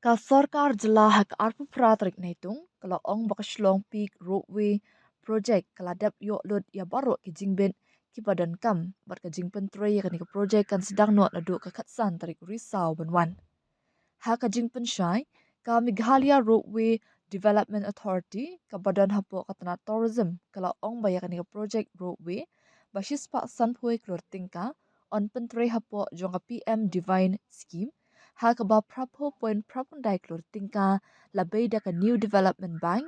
Ka sarkar jela hak arpu pratrik naitung kalau ong baka shlong peak roadway project kaladap yo lut ya baro ki jingbet ki badan kam bat ka jingpen troy ya ka project kan sedang not ladu ka khatsan tarik risau banwan. Ha ka jingpen shai ka Meghalaya Roadway Development Authority ka badan hapo katana tourism kalau ong baya ka project roadway basis pa sanpui klor tingka on pentre hapo jong ka PM Divine Scheme ha ka ba prapo point prapundai klor tingka labai da ka New Development Bank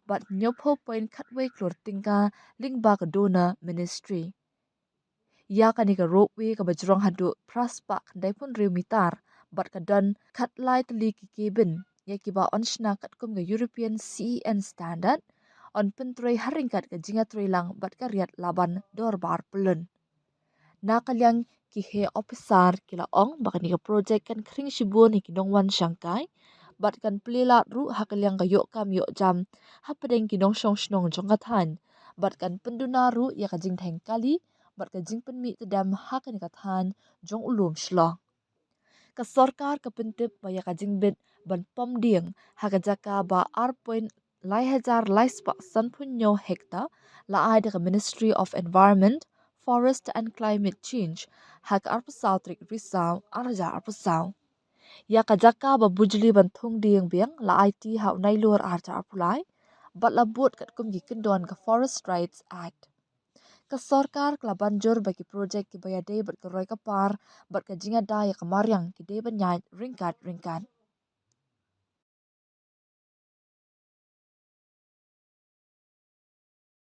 but nyopo point katway klor tingka ling ba ka donor ministry ya ka roadway ka bajrong hadu praspa kandai pun mitar bat ka dan kat lai tali ki keben ya ki ba onshna kat kum ga European CEN standard on pentroi haringkat ka jinga troi lang bat ka riat laban dor bar pulun na kalyang ki he officer kila ong baka ni ka project kan kring shibun ni kinong wan shangkai bat kan plela ru hakalyang ka yok kam yok jam hapadeng kinong shong shnong jong ka than bat kan penduna ru ya ka jing theng kali bat ka jing pen mi tedam hakan ka than jong ulum shlong ka sarkar ka pentip baya ka jingbet ban pom ding ha ka jaka ba ar point lai hajar lai spa san punyo hekta la ai ka Ministry of Environment Forest and Climate Change ha ka arpasaw trik risaw arja arpasaw ya ka jaka ba bujli ban thung ding biang la ai ti ha nai lor arja arpulai bat la bot kat kum gi kendon ka Forest Rights Act ka sarkar kla banjur bagi projek ki baya day bat ka roi ka par bat ka jinga da ya ka maryang ki day ban nyai ringkat